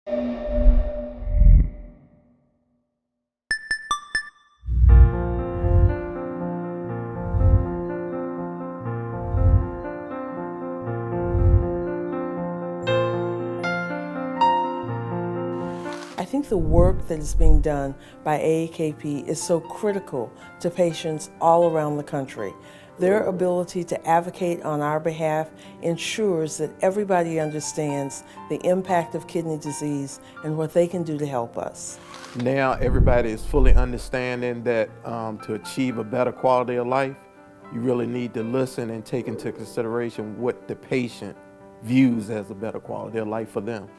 I think the work that is being done by AAKP is so critical to patients all around the country. Their ability to advocate on our behalf ensures that everybody understands the impact of kidney disease and what they can do to help us. Now everybody is fully understanding that to achieve a better quality of life, you really need to listen and take into consideration what the patient views as a better quality of life for them.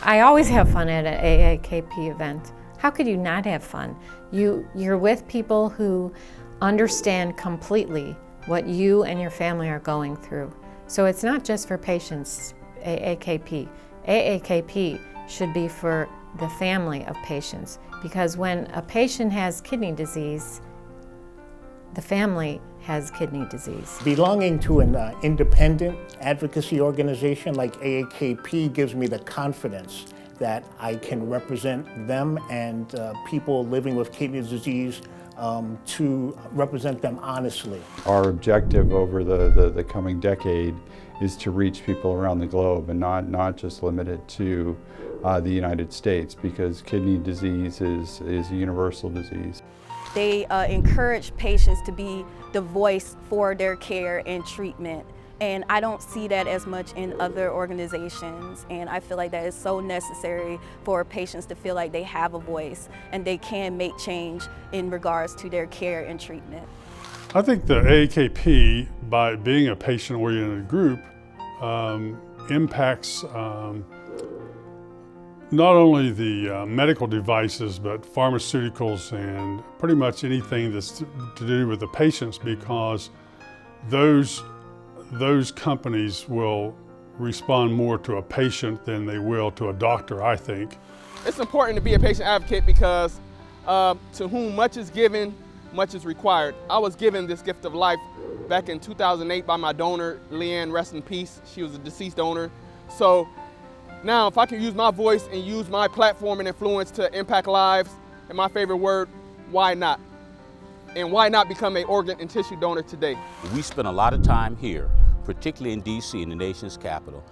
I always have fun at an AAKP event. How could you not have fun? You're with people who understand completely what you and your family are going through. So it's not just for patients, AAKP. AAKP should be for the family of patients, because when a patient has kidney disease, the family has kidney disease. Belonging to an independent advocacy organization like AAKP gives me the confidence that I can represent them and people living with kidney disease to represent them honestly. Our objective over the coming decade is to reach people around the globe and not just limited to the United States, because kidney disease is a universal disease. They encourage patients to be the voice for their care and treatment. And I don't see that as much in other organizations. And I feel like that is so necessary for patients to feel like they have a voice and they can make change in regards to their care and treatment. I think the AAKP, by being a patient-oriented group, impacts not only the medical devices, but pharmaceuticals and pretty much anything that's to do with the patients, because those companies will respond more to a patient than they will to a doctor, I think. It's important to be a patient advocate because to whom much is given, much is required. I was given this gift of life back in 2008 by my donor, Leanne, rest in peace. She was a deceased donor. So now if I can use my voice and use my platform and influence to impact lives, and my favorite word, why not? And why not become an organ and tissue donor today? We spend a lot of time here, particularly in DC, in the nation's capital,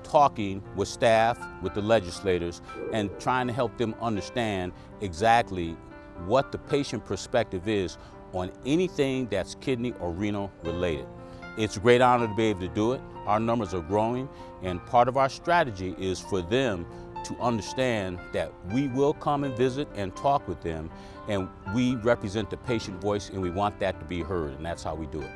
talking with staff, with the legislators, and trying to help them understand exactly what the patient perspective is on anything that's kidney or renal related. It's a great honor to be able to do it. Our numbers are growing, and part of our strategy is for them to understand that we will come and visit and talk with them, and we represent the patient voice, and we want that to be heard, and that's how we do it.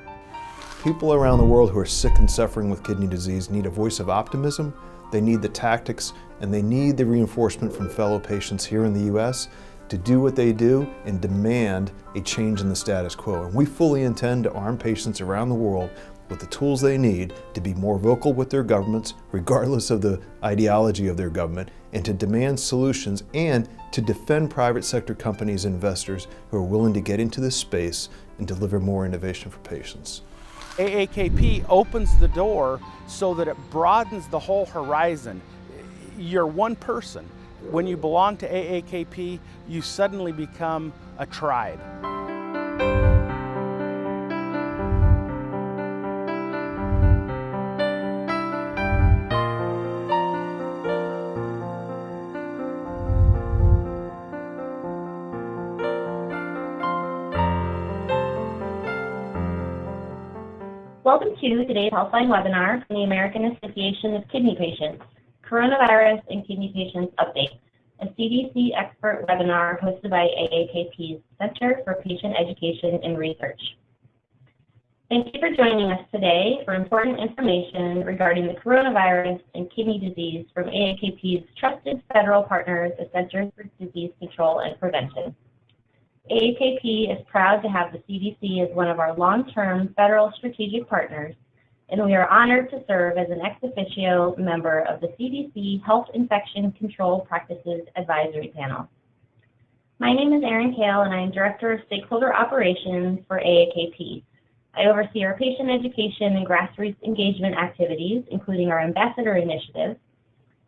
People around the world who are sick and suffering with kidney disease need a voice of optimism, they need the tactics, and they need the reinforcement from fellow patients here in the U.S. to do what they do and demand a change in the status quo. And we fully intend to arm patients around the world with the tools they need to be more vocal with their governments, regardless of the ideology of their government, and to demand solutions and to defend private sector companies and investors who are willing to get into this space and deliver more innovation for patients. AAKP opens the door so that it broadens the whole horizon. You're one person. When you belong to AAKP, you suddenly become a tribe. Welcome to today's Healthline webinar from the American Association of Kidney Patients, Coronavirus and Kidney Patients Update, a CDC expert webinar hosted by AAKP's Center for Patient Education and Research. Thank you for joining us today for important information regarding the coronavirus and kidney disease from AAKP's trusted federal partners, the Centers for Disease Control and Prevention. AAKP is proud to have the CDC as one of our long-term federal strategic partners, and we are honored to serve as an ex officio member of the CDC Health Infection Control Practices Advisory Panel. My name is Erin Kale, and I am Director of Stakeholder Operations for AAKP. I oversee our patient education and grassroots engagement activities, including our ambassador initiative,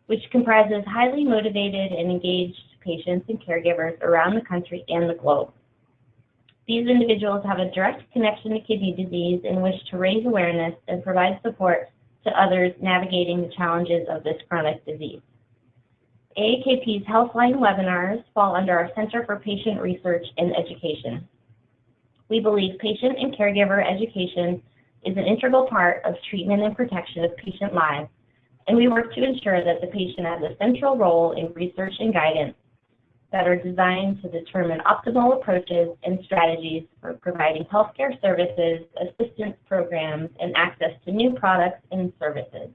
which comprises highly motivated and engaged patients and caregivers around the country and the globe. These individuals have a direct connection to kidney disease and wish to raise awareness and provide support to others navigating the challenges of this chronic disease. AAKP's Healthline webinars fall under our Center for Patient Research and Education. We believe patient and caregiver education is an integral part of treatment and protection of patient lives, and we work to ensure that the patient has a central role in research and guidance that are designed to determine optimal approaches and strategies for providing healthcare services, assistance programs, and access to new products and services.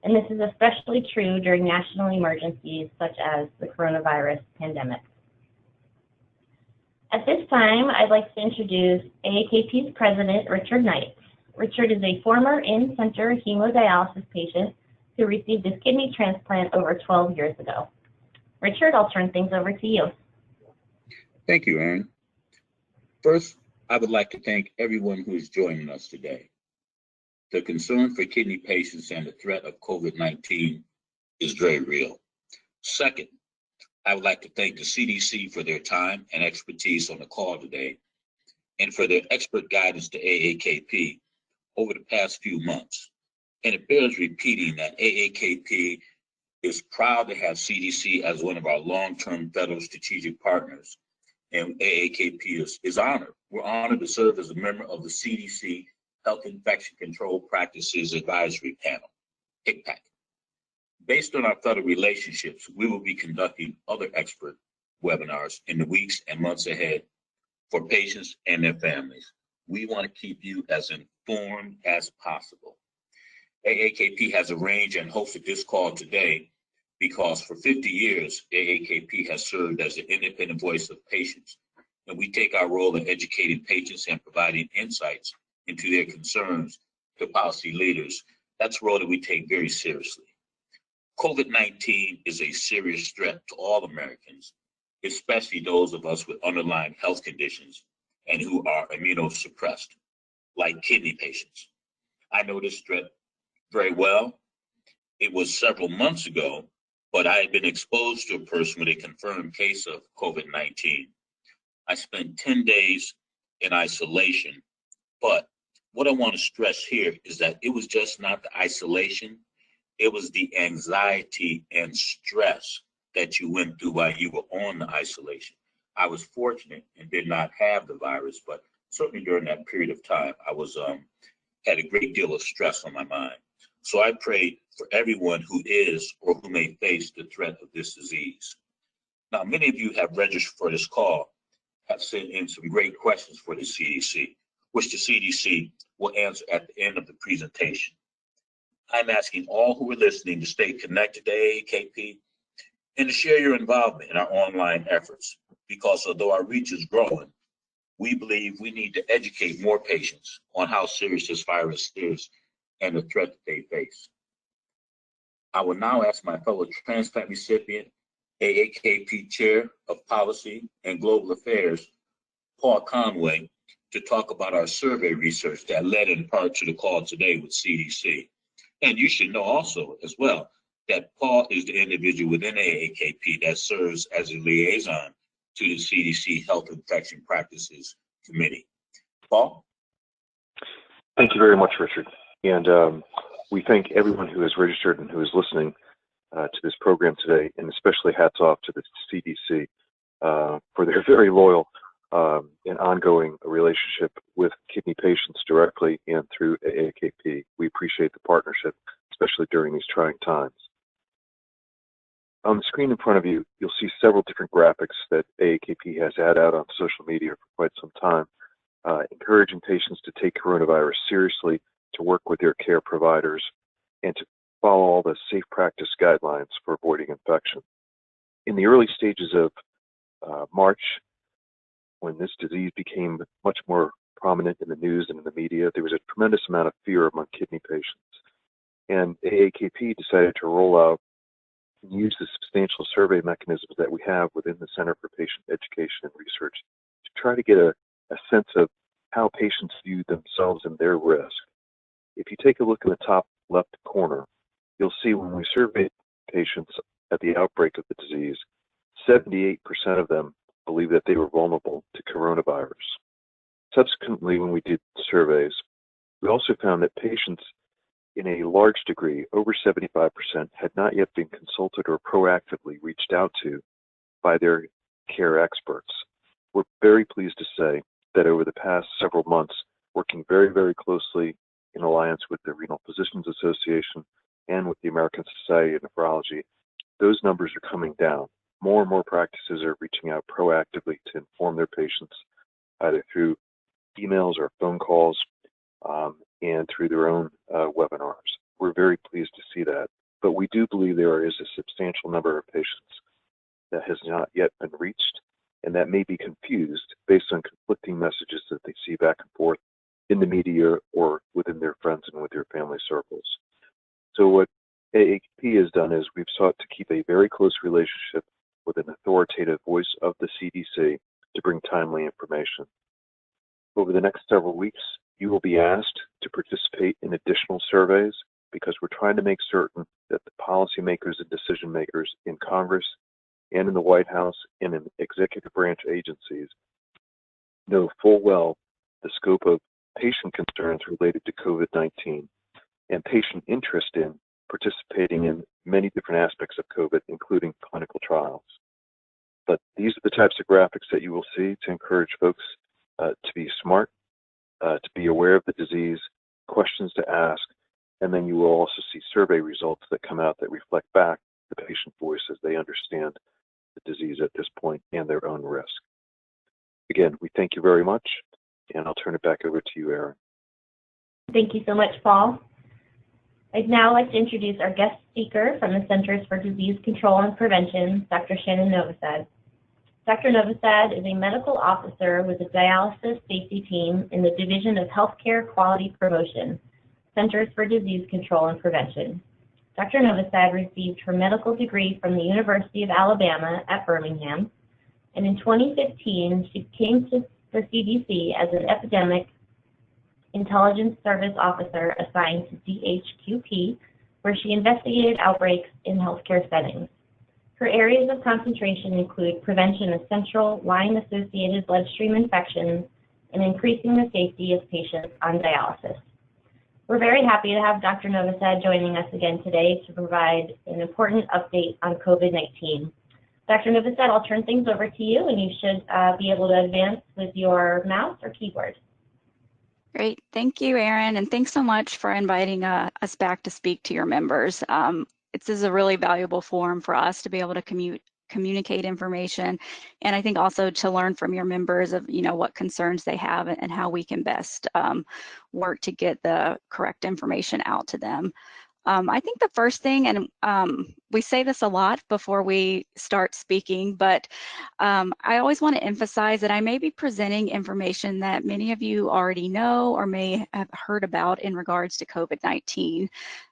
And this is especially true during national emergencies such as the coronavirus pandemic. At this time, I'd like to introduce AAKP's president, Richard Knight. Richard is a former in-center hemodialysis patient who received his kidney transplant over 12 years ago. Richard, I'll turn things over to you. Thank you, Erin. First, I would like to thank everyone who is joining us today. The concern for kidney patients and the threat of COVID-19 is very real. Second, I would like to thank the CDC for their time and expertise on the call today and for their expert guidance to AAKP over the past few months. And it bears repeating that AAKP is proud to have CDC as one of our long-term federal strategic partners. And AAKP is honored. We're honored to serve as a member of the CDC Health Infection Control Practices Advisory Panel, HICPAC. Based on our federal relationships, we will be conducting other expert webinars in the weeks and months ahead for patients and their families. We want to keep you as informed as possible. AAKP has arranged and hosted this call today because for 50 years, AAKP has served as the independent voice of patients, and we take our role in educating patients and providing insights into their concerns to policy leaders. That's a role that we take very seriously. COVID-19 is a serious threat to all Americans, especially those of us with underlying health conditions and who are immunosuppressed, like kidney patients. I know this threat very well. It was several months ago, but I had been exposed to a person with a confirmed case of COVID-19. I spent 10 days in isolation, but what I want to stress here is that it was just not the isolation, it was the anxiety and stress that you went through while you were on the isolation. I was fortunate and did not have the virus, but certainly during that period of time, I was had a great deal of stress on my mind. So I pray for everyone who is or who may face the threat of this disease. Now, many of you have registered for this call, have sent in some great questions for the CDC, which the CDC will answer at the end of the presentation. I'm asking all who are listening to stay connected to AAKP and to share your involvement in our online efforts, because although our reach is growing, we believe we need to educate more patients on how serious this virus is and the threat that they face. I will now ask my fellow transplant recipient, AAKP Chair of Policy and Global Affairs, Paul Conway, to talk about our survey research that led in part to the call today with CDC. And you should know also as well that Paul is the individual within AAKP that serves as a liaison to the CDC Health Infection Practices Committee. Paul? Thank you very much, Richard. And we thank everyone who has registered and who is listening to this program today, and especially hats off to the CDC for their very loyal and ongoing relationship with kidney patients directly and through AAKP. We appreciate the partnership, especially during these trying times. On the screen in front of you, you'll see several different graphics that AAKP has had out on social media for quite some time, encouraging patients to take coronavirus seriously, to work with their care providers, and to follow all the safe practice guidelines for avoiding infection. In the early stages of March, when this disease became much more prominent in the news and in the media, there was a tremendous amount of fear among kidney patients. And AAKP decided to roll out and use the substantial survey mechanisms that we have within the Center for Patient Education and Research to try to get a sense of how patients view themselves and their risk. If you take a look in the top left corner, you'll see when we surveyed patients at the outbreak of the disease, 78% of them believed that they were vulnerable to coronavirus. Subsequently, when we did surveys, we also found that patients in a large degree, over 75%, had not yet been consulted or proactively reached out to by their care experts. We're very pleased to say that over the past several months, working very, very closely in alliance with the Renal Physicians Association and with the American Society of Nephrology, those numbers are coming down. More and more practices are reaching out proactively to inform their patients, either through emails or phone calls, and through their own webinars. We're very pleased to see that. But we do believe there is a substantial number of patients that has not yet been reached and that may be confused based on conflicting messages that they see back and forth in the media or within their friends and with their family circles. So what AAKP has done is we've sought to keep a very close relationship with an authoritative voice of the CDC to bring timely information. Over the next several weeks, you will be asked to participate in additional surveys because we're trying to make certain that the policymakers and decision makers in Congress and in the White House and in executive branch agencies know full well the scope of patient concerns related to COVID-19 and patient interest in participating in many different aspects of COVID, including clinical trials. But these are the types of graphics that you will see to encourage folks to be smart, to be aware of the disease, questions to ask, and then you will also see survey results that come out that reflect back the patient voice as they understand the disease at this point and their own risk. Again, we thank you very much, and I'll turn it back over to you, Erin. Thank you so much, Paul. I'd now like to introduce our guest speaker from the Centers for Disease Control and Prevention, Dr. Shannon Novosad. Dr. Nomisad is a medical officer with the dialysis safety team in the Division of Healthcare Quality Promotion, Centers for Disease Control and Prevention. Dr. Nomisad received her medical degree from the University of Alabama at Birmingham, and in 2015, she came to the CDC as an Epidemic Intelligence Service Officer assigned to DHQP, where she investigated outbreaks in healthcare settings. Her areas of concentration include prevention of central line-associated bloodstream infections and increasing the safety of patients on dialysis. We're very happy to have Dr. Novosad joining us again today to provide an important update on COVID-19. Dr. Novosad, I'll turn things over to you, and you should be able to advance with your mouse or keyboard. Great. Thank you, Erin, and thanks so much for inviting us back to speak to your members. This is a really valuable forum for us to be able to communicate information, and I think also to learn from your members of what concerns they have and how we can best work to get the correct information out to them. I think the first thing, and we say this a lot before we start speaking, but I always want to emphasize that I may be presenting information that many of you already know or may have heard about in regards to COVID-19.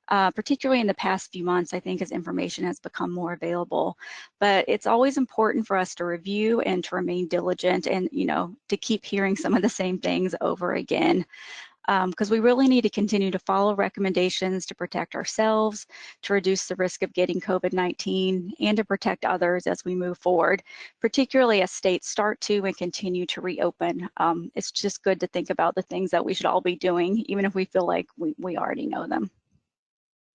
Particularly in the past few months, I think, as information has become more available. But it's always important for us to review and to remain diligent and, to keep hearing some of the same things over again. Because we really need to continue to follow recommendations to protect ourselves, to reduce the risk of getting COVID-19, and to protect others as we move forward, particularly as states start to and continue to reopen. It's just good to think about the things that we should all be doing, even if we feel like we already know them.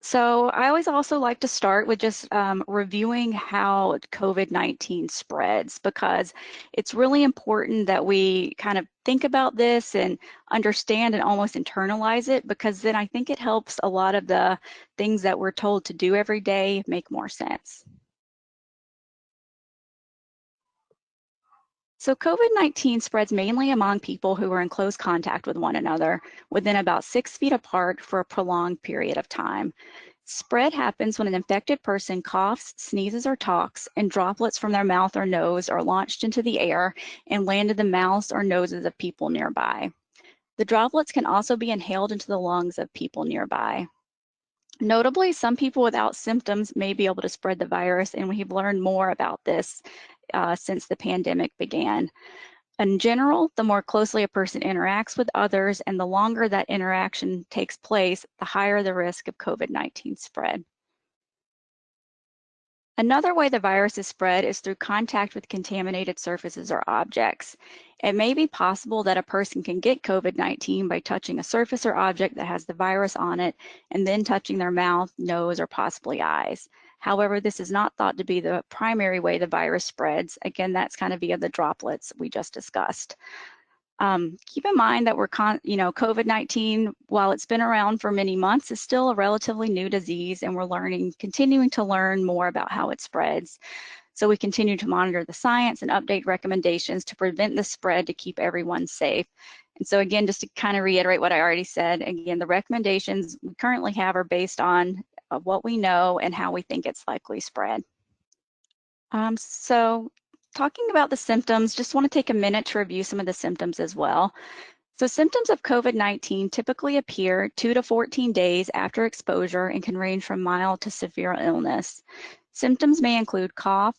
So I always also like to start with just reviewing how COVID-19 spreads, because it's really important that we kind of think about this and understand and almost internalize it, because then I think it helps a lot of the things that we're told to do every day make more sense. So COVID-19 spreads mainly among people who are in close contact with one another within about 6 feet apart for a prolonged period of time. Spread happens when an infected person coughs, sneezes, or talks, and droplets from their mouth or nose are launched into the air and land in the mouths or noses of people nearby. The droplets can also be inhaled into the lungs of people nearby. Notably, some people without symptoms may be able to spread the virus, and we've learned more about this since the pandemic began. In general, the more closely a person interacts with others and the longer that interaction takes place, the higher the risk of COVID-19 spread. Another way the virus is spread is through contact with contaminated surfaces or objects. It may be possible that a person can get COVID-19 by touching a surface or object that has the virus on it and then touching their mouth, nose, or possibly eyes. However, this is not thought to be the primary way the virus spreads. Again, that's kind of via the droplets we just discussed. Keep in mind that COVID-19, while it's been around for many months, is still a relatively new disease, and we're continuing to learn more about how it spreads. So we continue to monitor the science and update recommendations to prevent the spread to keep everyone safe. And so again, just to kind of reiterate what I already said, again, the recommendations we currently have are based on what we know and how we think it's likely spread. So talking about the symptoms, just want to take a minute to review some of the symptoms as well. So symptoms of COVID-19 typically appear 2 to 14 days after exposure and can range from mild to severe illness. Symptoms may include cough,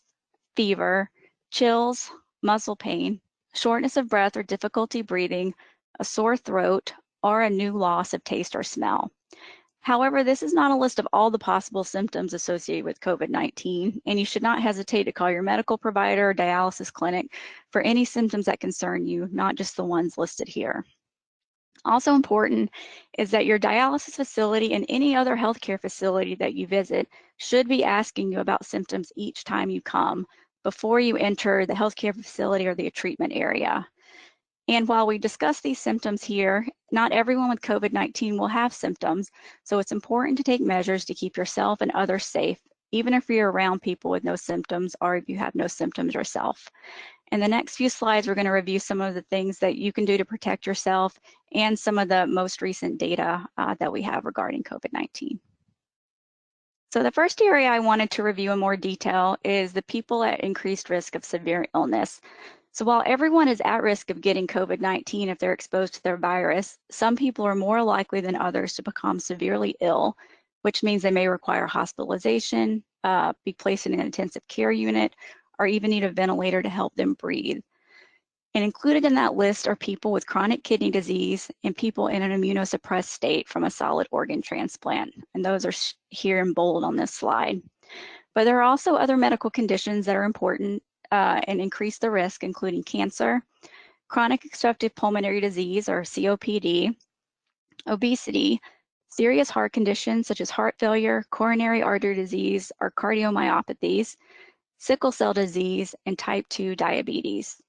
fever, chills, muscle pain, shortness of breath or difficulty breathing, a sore throat, or a new loss of taste or smell. However, this is not a list of all the possible symptoms associated with COVID-19, and you should not hesitate to call your medical provider or dialysis clinic for any symptoms that concern you, not just the ones listed here. Also important is that your dialysis facility and any other healthcare facility that you visit should be asking you about symptoms each time you come before you enter the healthcare facility or the treatment area. And while we discuss these symptoms here, not everyone with COVID-19 will have symptoms, so it's important to take measures to keep yourself and others safe, even if you're around people with no symptoms or if you have no symptoms yourself. In the next few slides, we're going to review some of the things that you can do to protect yourself and some of the most recent data that we have regarding COVID-19. So the first area I wanted to review in more detail is the people at increased risk of severe illness. So while everyone is at risk of getting COVID-19 if they're exposed to their virus, some people are more likely than others to become severely ill, which means they may require hospitalization, be placed in an intensive care unit, or even need a ventilator to help them breathe. And included in that list are people with chronic kidney disease and people in an immunosuppressed state from a solid organ transplant. And those are here in bold on this slide. But there are also other medical conditions that are important and increase the risk, including cancer, chronic obstructive pulmonary disease or COPD, obesity, serious heart conditions such as heart failure, coronary artery disease or cardiomyopathies, sickle cell disease, and type 2 diabetes.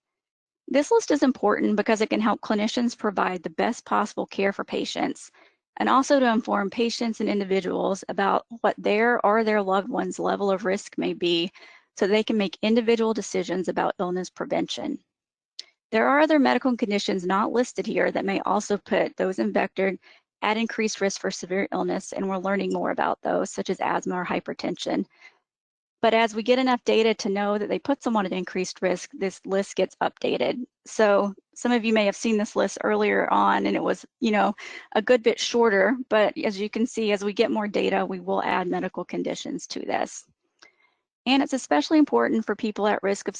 This list is important because it can help clinicians provide the best possible care for patients and also to inform patients and individuals about what their or their loved one's level of risk may be so they can make individual decisions about illness prevention. There are other medical conditions not listed here that may also put those infected at increased risk for severe illness, and we're learning more about those, such as asthma or hypertension. But as we get enough data to know that they put someone at increased risk, this list gets updated. So some of you may have seen this list earlier on, and it was, a good bit shorter, but as you can see, as we get more data, we will add medical conditions to this. And it's especially important for people at risk of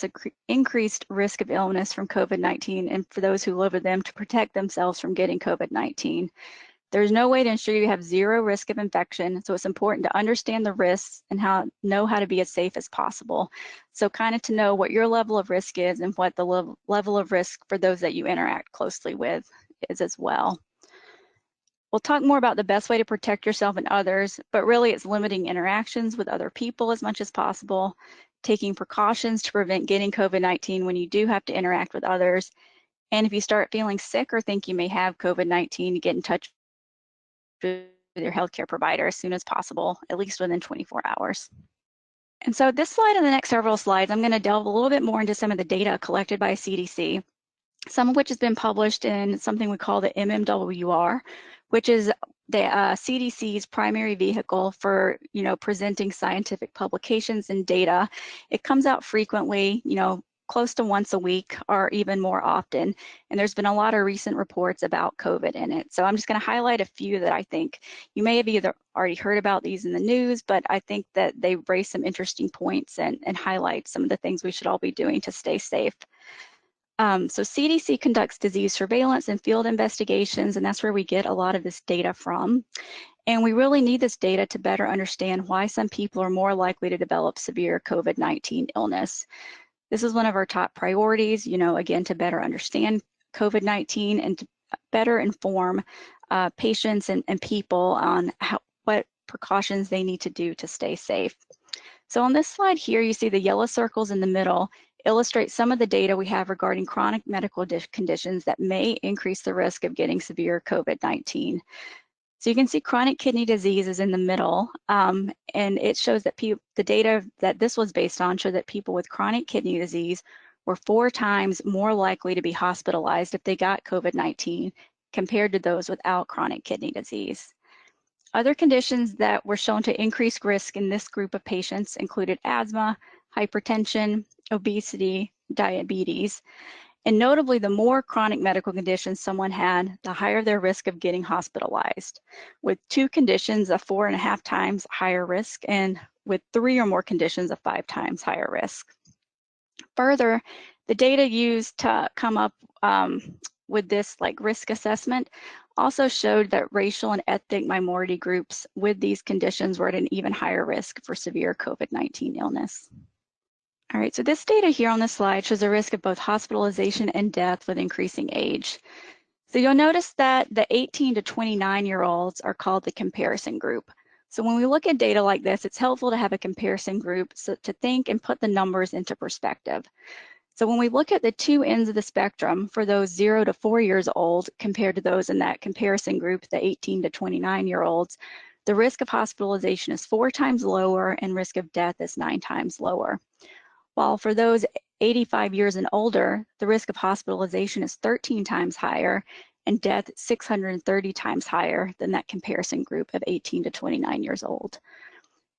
increased risk of illness from COVID-19 and for those who live with them to protect themselves from getting COVID-19. There's no way to ensure you have zero risk of infection, so it's important to understand the risks and know how to be as safe as possible. So kind of to know what your level of risk is and what the level of risk for those that you interact closely with is as well. We'll talk more about the best way to protect yourself and others, but really it's limiting interactions with other people as much as possible, taking precautions to prevent getting COVID-19 when you do have to interact with others, and if you start feeling sick or think you may have COVID-19, get in touch with your healthcare provider as soon as possible, at least within 24 hours. And so this slide and the next several slides, I'm going to delve a little bit more into some of the data collected by CDC, some of which has been published in something we call the MMWR, which is the CDC's primary vehicle for, presenting scientific publications and data. It comes out frequently, close to once a week or even more often. And there's been a lot of recent reports about COVID in it. So I'm just going to highlight a few that I think you may have either already heard about these in the news, but I think that they raise some interesting points and highlight some of the things we should all be doing to stay safe. So CDC conducts disease surveillance and field investigations, and that's where we get a lot of this data from. And we really need this data to better understand why some people are more likely to develop severe COVID-19 illness. This is one of our top priorities, again, to better understand COVID-19 and to better inform patients and people on what precautions they need to do to stay safe. So on this slide here, you see the yellow circles in the middle illustrate some of the data we have regarding chronic medical conditions that may increase the risk of getting severe COVID-19. So you can see chronic kidney disease is in the middle, and it shows that the data that this was based on show that people with chronic kidney disease were 4 times more likely to be hospitalized if they got COVID-19 compared to those without chronic kidney disease. Other conditions that were shown to increase risk in this group of patients included asthma, hypertension, obesity, diabetes. And notably, the more chronic medical conditions someone had, the higher their risk of getting hospitalized, with 2 conditions of 4.5 times higher risk, and with 3 or more conditions of 5 times higher risk. Further, the data used to come up with this risk assessment also showed that racial and ethnic minority groups with these conditions were at an even higher risk for severe COVID-19 illness. All right, so this data here on this slide shows the risk of both hospitalization and death with increasing age. So you'll notice that the 18 to 29-year-olds are called the comparison group. So when we look at data like this, it's helpful to have a comparison group to think and put the numbers into perspective. So when we look at the 2 ends of the spectrum for those 0 to 4 years old compared to those in that comparison group, the 18 to 29-year-olds, the risk of hospitalization is 4 times lower and risk of death is 9 times lower. While for those 85 years and older, the risk of hospitalization is 13 times higher and death 630 times higher than that comparison group of 18 to 29 years old.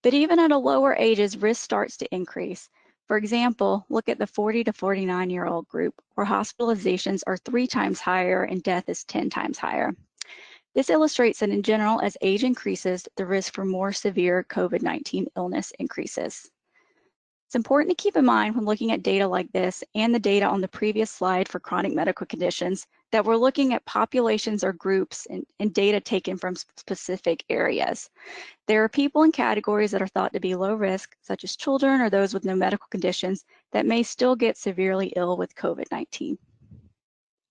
But even at a lower ages, risk starts to increase. For example, look at the 40 to 49-year-old group, where hospitalizations are 3 times higher and death is 10 times higher. This illustrates that in general, as age increases, the risk for more severe COVID-19 illness increases. It's important to keep in mind when looking at data like this and the data on the previous slide for chronic medical conditions that we're looking at populations or groups and data taken from specific areas. There are people in categories that are thought to be low risk, such as children or those with no medical conditions, that may still get severely ill with COVID-19.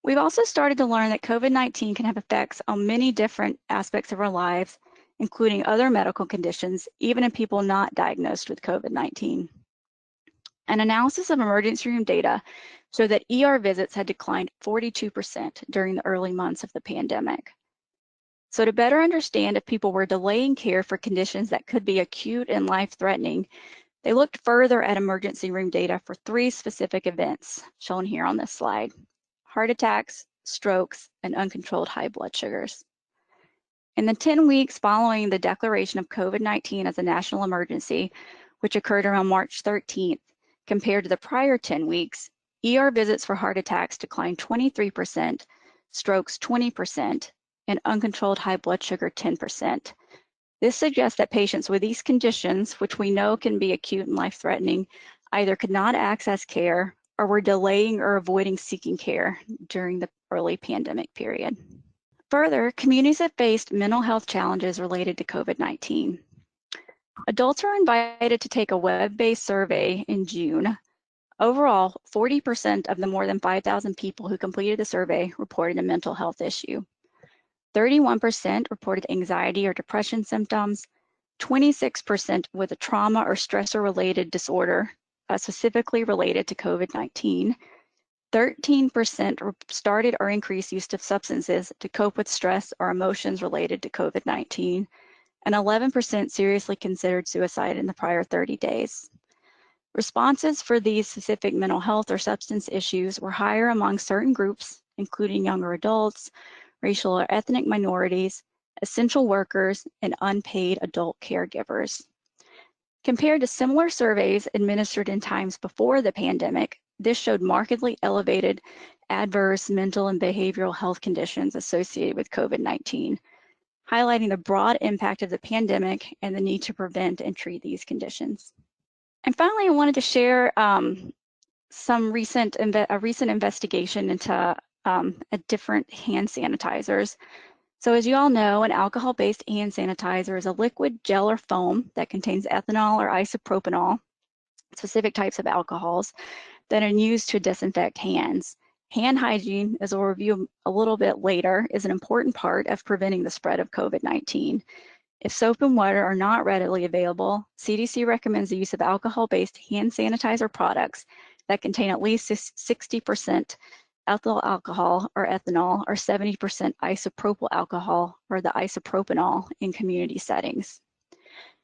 We've also started to learn that COVID-19 can have effects on many different aspects of our lives, including other medical conditions, even in people not diagnosed with COVID-19. An analysis of emergency room data showed that ER visits had declined 42% during the early months of the pandemic. So to better understand if people were delaying care for conditions that could be acute and life-threatening, they looked further at emergency room data for 3 specific events shown here on this slide: heart attacks, strokes, and uncontrolled high blood sugars. In the 10 weeks following the declaration of COVID-19 as a national emergency, which occurred around March 13th, compared to the prior 10 weeks, ER visits for heart attacks declined 23%, strokes 20%, and uncontrolled high blood sugar 10%. This suggests that patients with these conditions, which we know can be acute and life-threatening, either could not access care or were delaying or avoiding seeking care during the early pandemic period. Further, communities have faced mental health challenges related to COVID-19. Adults are invited to take a web-based survey in June. Overall, 40% of the more than 5,000 people who completed the survey reported a mental health issue. 31% reported anxiety or depression symptoms, 26% with a trauma or stressor-related disorder, specifically related to COVID-19. 13% started or increased use of substances to cope with stress or emotions related to COVID-19. And 11% seriously considered suicide in the prior 30 days. Responses for these specific mental health or substance issues were higher among certain groups, including younger adults, racial or ethnic minorities, essential workers, and unpaid adult caregivers. Compared to similar surveys administered in times before the pandemic, this showed markedly elevated adverse mental and behavioral health conditions associated with COVID-19. Highlighting the broad impact of the pandemic and the need to prevent and treat these conditions. And finally, I wanted to share a recent investigation into different hand sanitizers. So as you all know, an alcohol-based hand sanitizer is a liquid, gel, or foam that contains ethanol or isopropanol, specific types of alcohols, that are used to disinfect hands. Hand hygiene, as we'll review a little bit later, is an important part of preventing the spread of COVID-19. If soap and water are not readily available, CDC recommends the use of alcohol-based hand sanitizer products that contain at least 60% ethyl alcohol or ethanol or 70% isopropyl alcohol or the isopropanol in community settings.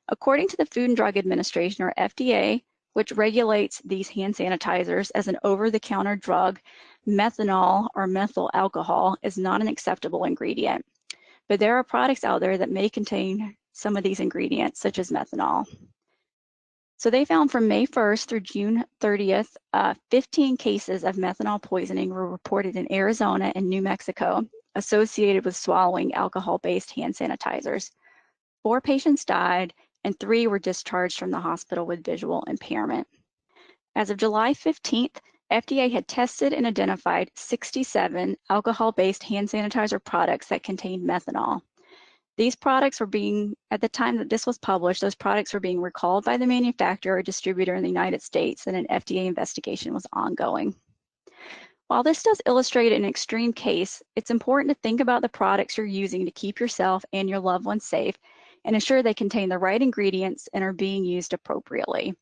According to the Food and Drug Administration, or FDA, which regulates these hand sanitizers as an over-the-counter drug, methanol or methyl alcohol is not an acceptable ingredient. But there are products out there that may contain some of these ingredients, such as methanol. So they found from May 1st through June 30th, 15 cases of methanol poisoning were reported in Arizona and New Mexico associated with swallowing alcohol-based hand sanitizers. 4 patients died and 3 were discharged from the hospital with visual impairment. As of July 15th, FDA had tested and identified 67 alcohol-based hand sanitizer products that contained methanol. These products were being, at the time that this was published, those products were being recalled by the manufacturer or distributor in the United States, and an FDA investigation was ongoing. While this does illustrate an extreme case, it's important to think about the products you're using to keep yourself and your loved ones safe and ensure they contain the right ingredients and are being used appropriately.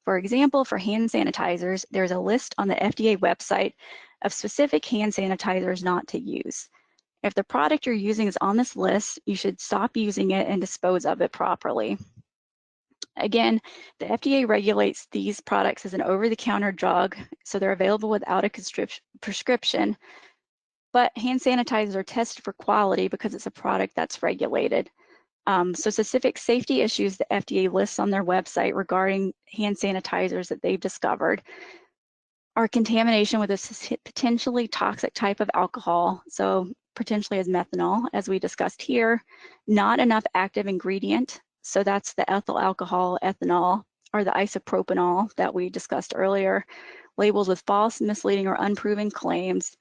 For example, for hand sanitizers, there's a list on the FDA website of specific hand sanitizers not to use. If the product you're using is on this list, you should stop using it and dispose of it properly. Again, the FDA regulates these products as an over-the-counter drug, so they're available without a prescription, but hand sanitizers are tested for quality because it's a product that's regulated. So specific safety issues the FDA lists on their website regarding hand sanitizers that they've discovered are contamination with a potentially toxic type of alcohol, so potentially as methanol, as we discussed here, not enough active ingredient, so that's the ethyl alcohol, ethanol, or the isopropanol that we discussed earlier, labels with false, misleading, or unproven claims.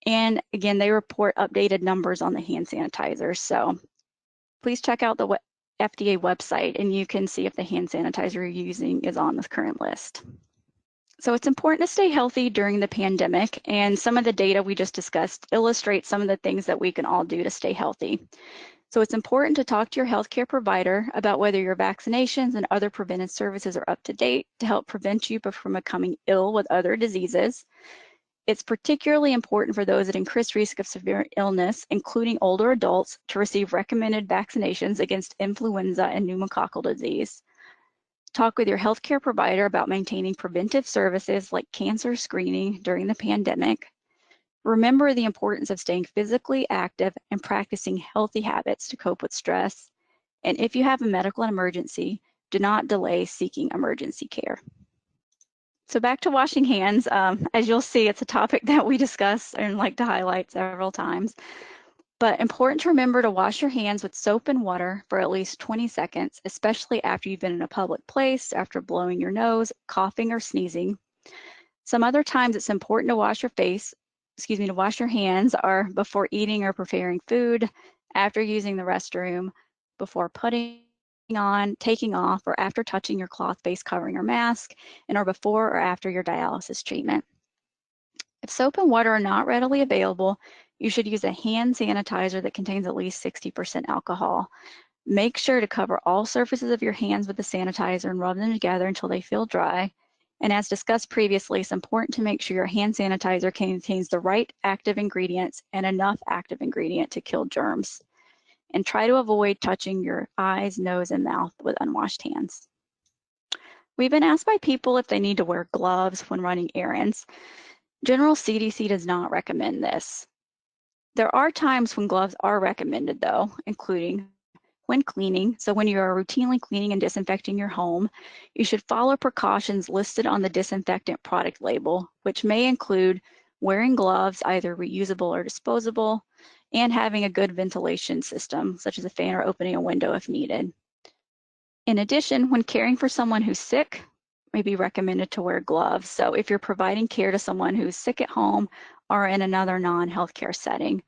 And again, they report updated numbers on the hand sanitizers. So please check out the FDA website and you can see if the hand sanitizer you're using is on the current list. So it's important to stay healthy during the pandemic, and some of the data we just discussed illustrates some of the things that we can all do to stay healthy. So it's important to talk to your healthcare provider about whether your vaccinations and other preventive services are up to date to help prevent you from becoming ill with other diseases. It's particularly important for those at increased risk of severe illness, including older adults, to receive recommended vaccinations against influenza and pneumococcal disease. Talk with your healthcare provider about maintaining preventive services like cancer screening during the pandemic. Remember the importance of staying physically active and practicing healthy habits to cope with stress. And if you have a medical emergency, do not delay seeking emergency care. So back to washing hands. As you'll see, it's a topic that we discuss and like to highlight several times. But important to remember to wash your hands with soap and water for at least 20 seconds, especially after you've been in a public place, after blowing your nose, coughing, or sneezing. Some other times it's important to wash your hands are before eating or preparing food, after using the restroom, before putting on, taking off, or after touching your cloth face covering or mask, and or before or after your dialysis treatment. If soap and water are not readily available, you should use a hand sanitizer that contains at least 60% alcohol. Make sure to cover all surfaces of your hands with the sanitizer and rub them together until they feel dry. And as discussed previously, it's important to make sure your hand sanitizer contains the right active ingredients and enough active ingredient to kill germs. And try to avoid touching your eyes, nose, and mouth with unwashed hands. We've been asked by people if they need to wear gloves when running errands. General CDC does not recommend this. There are times when gloves are recommended though, including when cleaning. So when you are routinely cleaning and disinfecting your home, you should follow precautions listed on the disinfectant product label, which may include wearing gloves, either reusable or disposable, and having a good ventilation system, such as a fan or opening a window if needed. In addition, when caring for someone who's sick, it may be recommended to wear gloves. So if you're providing care to someone who's sick at home or in another non-healthcare setting.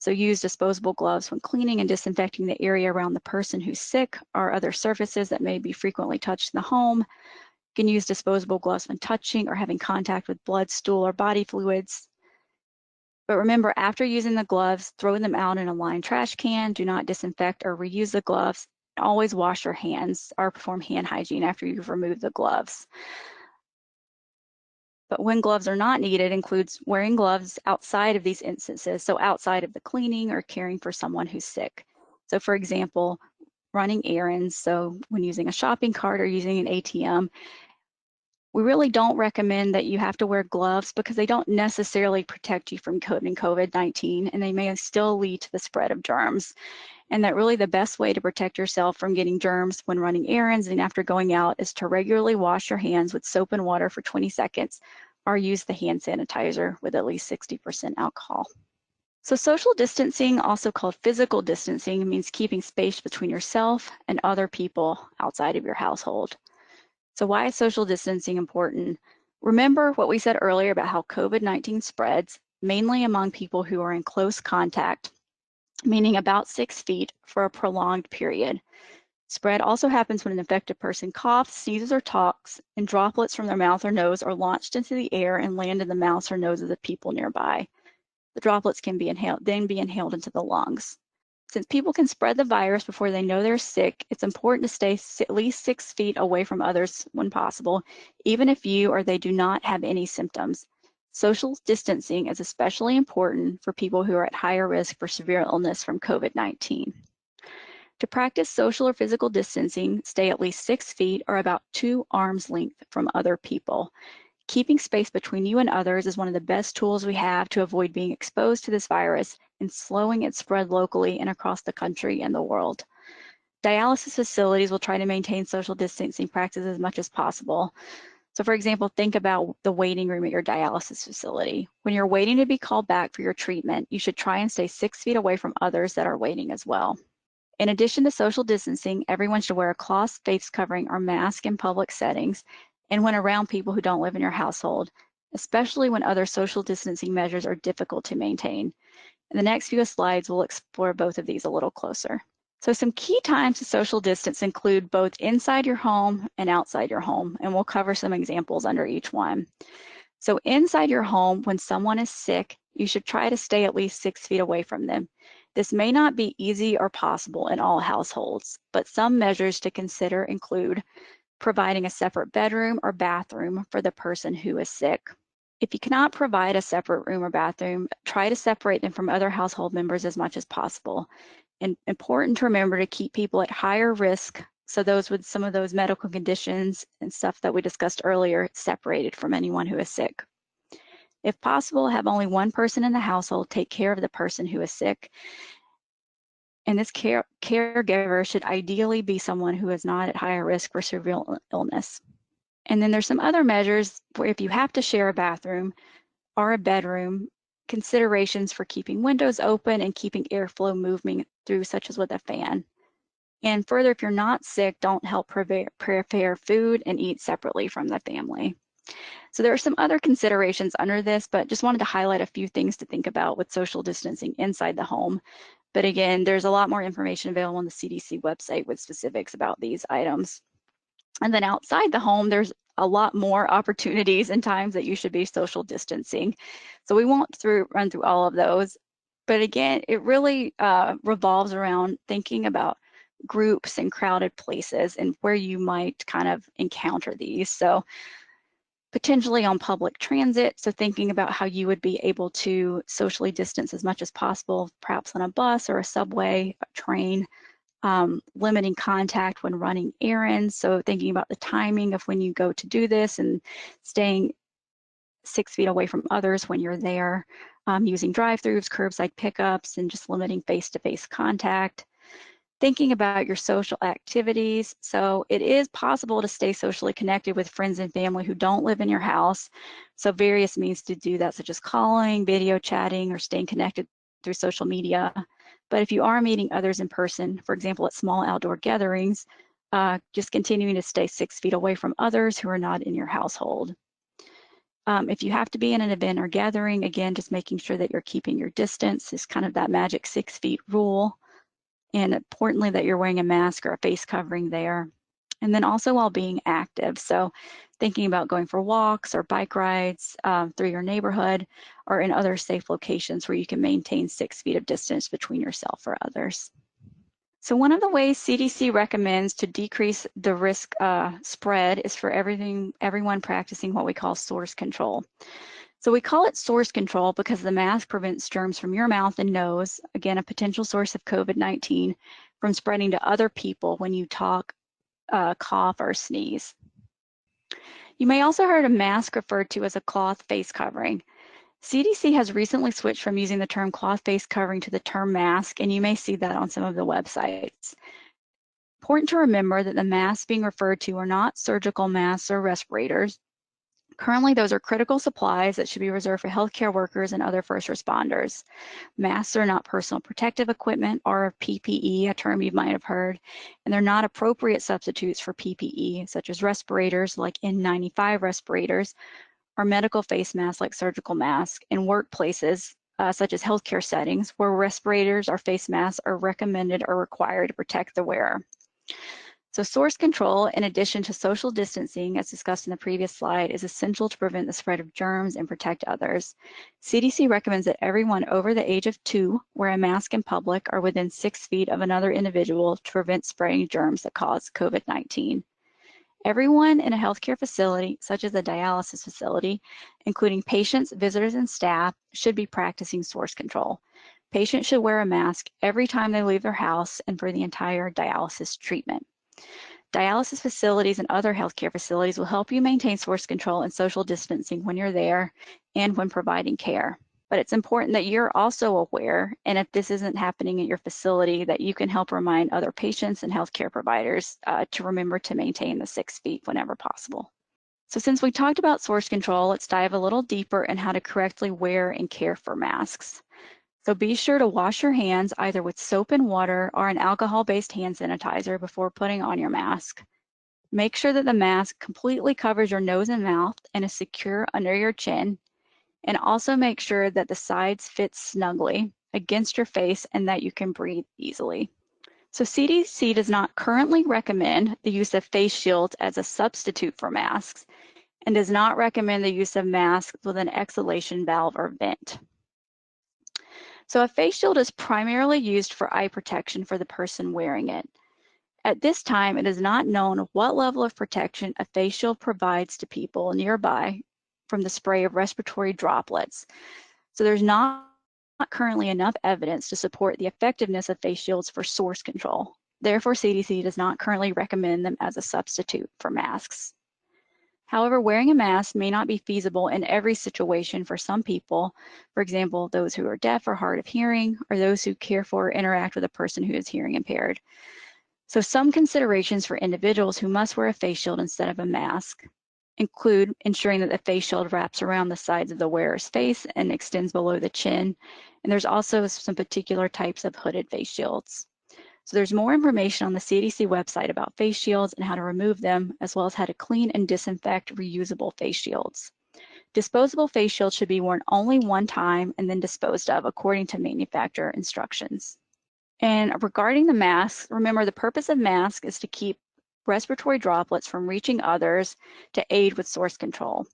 So use disposable gloves when cleaning and disinfecting the area around the person who's sick or other surfaces that may be frequently touched in the home. You can use disposable gloves when touching or having contact with blood, stool, or body fluids. But remember, after using the gloves, throw them out in a lined trash can. Do not disinfect or reuse the gloves. Always wash your hands or perform hand hygiene after you've removed the gloves. But when gloves are not needed, includes wearing gloves outside of these instances, so outside of the cleaning or caring for someone who's sick. So for example, running errands, so when using a shopping cart or using an ATM, we really don't recommend that you have to wear gloves because they don't necessarily protect you from COVID-19, and they may still lead to the spread of germs. And that really the best way to protect yourself from getting germs when running errands and after going out is to regularly wash your hands with soap and water for 20 seconds or use the hand sanitizer with at least 60% alcohol. So social distancing, also called physical distancing, means keeping space between yourself and other people outside of your household. So why is social distancing important? Remember what we said earlier about how COVID-19 spreads, mainly among people who are in close contact, meaning about 6 feet for a prolonged period. Spread also happens when an infected person coughs, sneezes, or talks, and droplets from their mouth or nose are launched into the air and land in the mouths or noses of people nearby. The droplets can be inhaled into the lungs. Since people can spread the virus before they know they're sick, it's important to stay at least 6 feet away from others when possible, even if you or they do not have any symptoms. Social distancing is especially important for people who are at higher risk for severe illness from COVID-19. To practice social or physical distancing, stay at least 6 feet or about 2 arms length from other people. Keeping space between you and others is one of the best tools we have to avoid being exposed to this virus and slowing its spread locally and across the country and the world. Dialysis facilities will try to maintain social distancing practices as much as possible. So for example, think about the waiting room at your dialysis facility. When you're waiting to be called back for your treatment, you should try and stay 6 feet away from others that are waiting as well. In addition to social distancing, everyone should wear a cloth face covering or mask in public settings and when around people who don't live in your household, especially when other social distancing measures are difficult to maintain. In the next few slides, we'll explore both of these a little closer. So some key times to social distance include both inside your home and outside your home, and we'll cover some examples under each one. So inside your home, when someone is sick, you should try to stay at least 6 feet away from them. This may not be easy or possible in all households, but some measures to consider include providing a separate bedroom or bathroom for the person who is sick. If you cannot provide a separate room or bathroom, try to separate them from other household members as much as possible. And important to remember to keep people at higher risk, so those with some of those medical conditions and stuff that we discussed earlier, separated from anyone who is sick. If possible, have only one person in the household take care of the person who is sick. And this caregiver should ideally be someone who is not at higher risk for severe illness. And then there's some other measures where if you have to share a bathroom or a bedroom, considerations for keeping windows open and keeping airflow moving through, such as with a fan. And further, if you're not sick, don't help prepare food and eat separately from the family. So there are some other considerations under this, but just wanted to highlight a few things to think about with social distancing inside the home. But again, there's a lot more information available on the CDC website with specifics about these items. And then outside the home, there's a lot more opportunities and times that you should be social distancing. So we won't run through all of those. But again, it really revolves around thinking about groups and crowded places and where you might kind of encounter these. So potentially on public transit, so thinking about how you would be able to socially distance as much as possible, perhaps on a bus or a subway, a train, limiting contact when running errands, so thinking about the timing of when you go to do this and staying 6 feet away from others when you're there, using drive-throughs, curbside pickups, and just limiting face-to-face contact. Thinking about your social activities. So it is possible to stay socially connected with friends and family who don't live in your house. So various means to do that, such as calling, video chatting, or staying connected through social media. But if you are meeting others in person, for example, at small outdoor gatherings, just continuing to stay 6 feet away from others who are not in your household. If you have to be in an event or gathering, again, just making sure that you're keeping your distance is kind of that magic 6 feet rule. And importantly, that you're wearing a mask or a face covering there. And then also while being active. So thinking about going for walks or bike rides through your neighborhood or in other safe locations where you can maintain 6 feet of distance between yourself or others. So one of the ways CDC recommends to decrease the risk spread is for everyone practicing what we call source control. So we call it source control because the mask prevents germs from your mouth and nose, again, a potential source of COVID-19, from spreading to other people when you talk, cough, or sneeze. You may also heard a mask referred to as a cloth face covering. CDC has recently switched from using the term cloth face covering to the term mask, and you may see that on some of the websites. Important to remember that the masks being referred to are not surgical masks or respirators. Currently, those are critical supplies that should be reserved for healthcare workers and other first responders. Masks are not personal protective equipment or PPE, a term you might have heard, and they're not appropriate substitutes for PPE, such as respirators like N95 respirators, or medical face masks like surgical masks in workplaces such as healthcare settings where respirators or face masks are recommended or required to protect the wearer. So source control, in addition to social distancing, as discussed in the previous slide, is essential to prevent the spread of germs and protect others. CDC recommends that everyone over the age of 2 wear a mask in public or within 6 feet of another individual to prevent spreading germs that cause COVID-19. Everyone in a healthcare facility, such as a dialysis facility, including patients, visitors, and staff, should be practicing source control. Patients should wear a mask every time they leave their house and for the entire dialysis treatment. Dialysis facilities and other healthcare facilities will help you maintain source control and social distancing when you're there and when providing care. But it's important that you're also aware, and if this isn't happening at your facility, that you can help remind other patients and healthcare providers to remember to maintain the 6 feet whenever possible. So since we talked about source control, let's dive a little deeper in how to correctly wear and care for masks. So be sure to wash your hands either with soap and water or an alcohol-based hand sanitizer before putting on your mask. Make sure that the mask completely covers your nose and mouth and is secure under your chin. And also make sure that the sides fit snugly against your face and that you can breathe easily. So CDC does not currently recommend the use of face shields as a substitute for masks and does not recommend the use of masks with an exhalation valve or vent. So a face shield is primarily used for eye protection for the person wearing it. At this time, it is not known what level of protection a face shield provides to people nearby from the spray of respiratory droplets. So there's not currently enough evidence to support the effectiveness of face shields for source control. Therefore, CDC does not currently recommend them as a substitute for masks. However, wearing a mask may not be feasible in every situation for some people, for example, those who are deaf or hard of hearing, or those who care for or interact with a person who is hearing impaired. So some considerations for individuals who must wear a face shield instead of a mask include ensuring that the face shield wraps around the sides of the wearer's face and extends below the chin. And there's also some particular types of hooded face shields. So there's more information on the CDC website about face shields and how to remove them, as well as how to clean and disinfect reusable face shields. Disposable face shields should be worn only one time and then disposed of according to manufacturer instructions. And regarding the mask, remember the purpose of masks is to keep respiratory droplets from reaching others to aid with source control.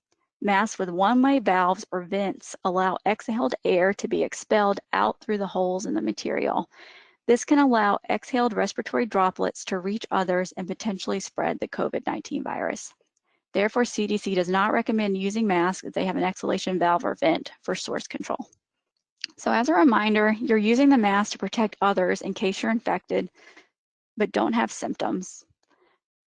Masks with one-way valves or vents allow exhaled air to be expelled out through the holes in the material. This can allow exhaled respiratory droplets to reach others and potentially spread the COVID-19 virus. Therefore, CDC does not recommend using masks if they have an exhalation valve or vent for source control. So as a reminder, you're using the mask to protect others in case you're infected, but don't have symptoms.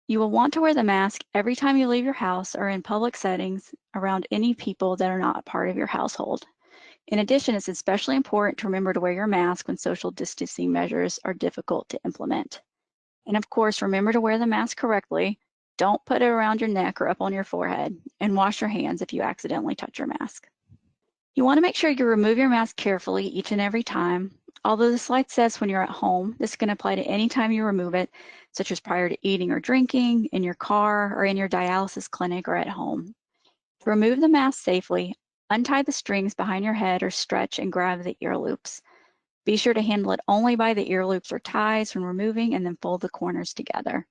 You will want to wear the mask every time you leave your house or in public settings around any people that are not part of your household. In addition, it's especially important to remember to wear your mask when social distancing measures are difficult to implement. And of course, remember to wear the mask correctly. Don't put it around your neck or up on your forehead, and wash your hands if you accidentally touch your mask. You want to make sure you remove your mask carefully each and every time. Although the slide says when you're at home, this can apply to any time you remove it, such as prior to eating or drinking, in your car, or in your dialysis clinic or at home. To remove the mask safely, untie the strings behind your head or stretch and grab the ear loops. Be sure to handle it only by the ear loops or ties when removing, and then fold the corners together.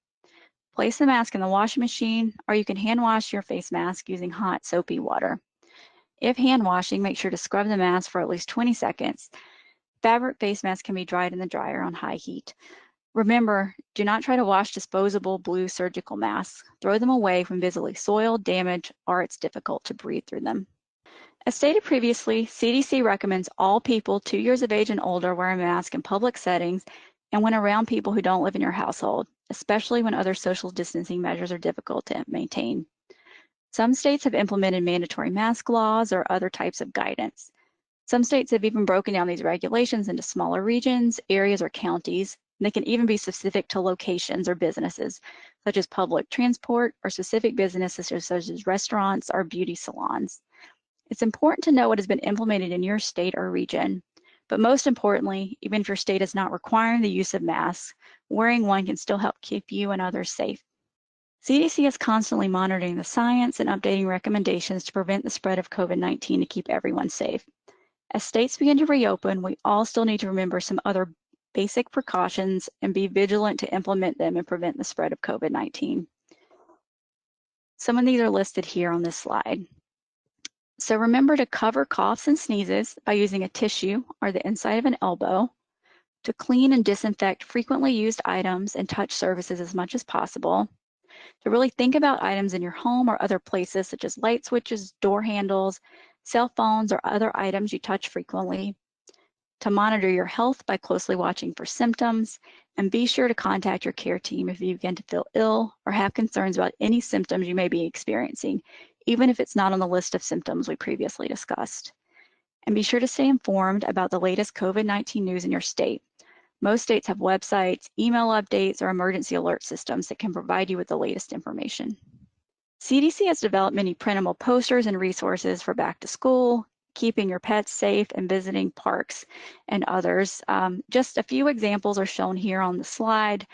Place the mask in the washing machine, or you can hand wash your face mask using hot soapy water. If hand washing, make sure to scrub the mask for at least 20 seconds. Fabric face masks can be dried in the dryer on high heat. Remember, do not try to wash disposable blue surgical masks. Throw them away when visibly soiled, damaged, or it's difficult to breathe through them. As stated previously, CDC recommends all people 2 years of age and older wear a mask in public settings and when around people who don't live in your household, especially when other social distancing measures are difficult to maintain. Some states have implemented mandatory mask laws or other types of guidance. Some states have even broken down these regulations into smaller regions, areas, or counties. They can even be specific to locations or businesses, such as public transport or specific businesses such as restaurants or beauty salons. It's important to know what has been implemented in your state or region. But most importantly, even if your state is not requiring the use of masks, wearing one can still help keep you and others safe. CDC is constantly monitoring the science and updating recommendations to prevent the spread of COVID-19 to keep everyone safe. As states begin to reopen, we all still need to remember some other basic precautions and be vigilant to implement them and prevent the spread of COVID-19. Some of these are listed here on this slide. So remember to cover coughs and sneezes by using a tissue or the inside of an elbow, to clean and disinfect frequently used items and touch surfaces as much as possible, to really think about items in your home or other places such as light switches, door handles, cell phones, or other items you touch frequently, to monitor your health by closely watching for symptoms, and be sure to contact your care team if you begin to feel ill or have concerns about any symptoms you may be experiencing, even if it's not on the list of symptoms we previously discussed. And be sure to stay informed about the latest COVID-19 news in your state. Most states have websites, email updates, or emergency alert systems that can provide you with the latest information. CDC has developed many printable posters and resources for back to school, keeping your pets safe, and visiting parks and others. Just a few examples are shown here on the slide.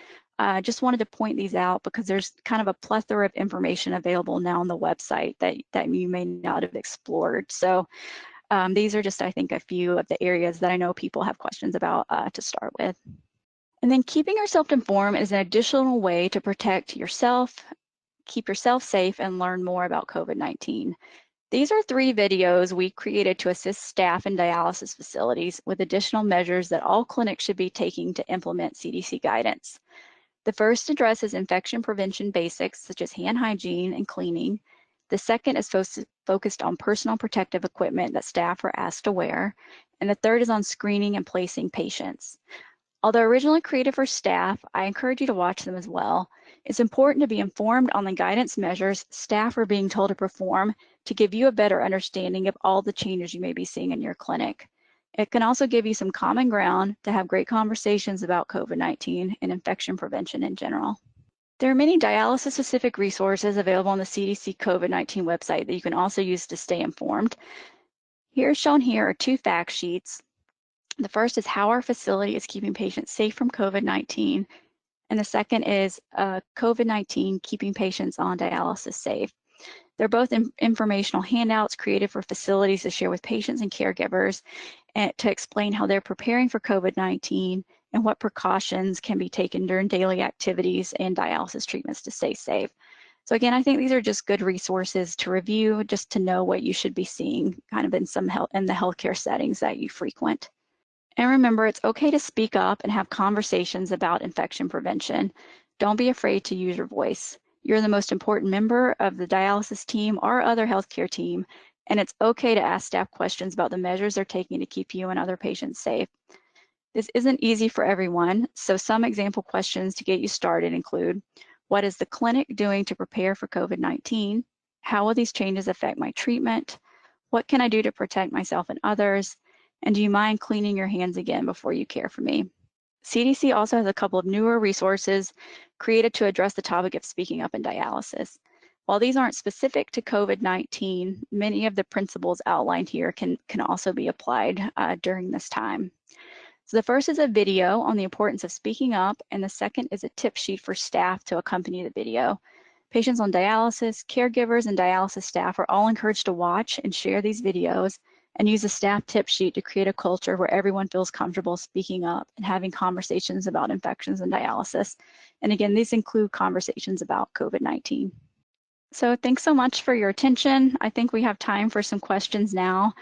Just wanted to point these out because there's kind of a plethora of information available now on the website that you may not have explored. So these are just, I think, a few of the areas that I know people have questions about to start with. And then keeping yourself informed is an additional way to protect yourself, keep yourself safe, and learn more about COVID-19. These are 3 videos we created to assist staff in dialysis facilities with additional measures that all clinics should be taking to implement CDC guidance. The first addresses infection prevention basics such as hand hygiene and cleaning. The second is focused on personal protective equipment that staff are asked to wear. And the third is on screening and placing patients. Although originally created for staff, I encourage you to watch them as well. It's important to be informed on the guidance measures staff are being told to perform to give you a better understanding of all the changes you may be seeing in your clinic. It can also give you some common ground to have great conversations about COVID-19 and infection prevention in general. There are many dialysis-specific resources available on the CDC COVID-19 website that you can also use to stay informed. Shown here are 2 fact sheets. The first is how our facility is keeping patients safe from COVID-19, and the second is COVID-19 keeping patients on dialysis safe. They're both informational handouts created for facilities to share with patients and caregivers and to explain how they're preparing for COVID-19 and what precautions can be taken during daily activities and dialysis treatments to stay safe. So again, I think these are just good resources to review, just to know what you should be seeing kind of in the healthcare settings that you frequent. And remember, it's okay to speak up and have conversations about infection prevention. Don't be afraid to use your voice. You're the most important member of the dialysis team or other healthcare team, and it's okay to ask staff questions about the measures they're taking to keep you and other patients safe. This isn't easy for everyone, so some example questions to get you started include, what is the clinic doing to prepare for COVID-19? How will these changes affect my treatment? What can I do to protect myself and others? And do you mind cleaning your hands again before you care for me? CDC also has a couple of newer resources created to address the topic of speaking up in dialysis. While these aren't specific to COVID-19, many of the principles outlined here can also be applied during this time. So the first is a video on the importance of speaking up, and the second is a tip sheet for staff to accompany the video. Patients on dialysis, caregivers, and dialysis staff are all encouraged to watch and share these videos and use a staff tip sheet to create a culture where everyone feels comfortable speaking up and having conversations about infections and dialysis. And again, these include conversations about COVID-19. So thanks so much for your attention. I think we have time for some questions now.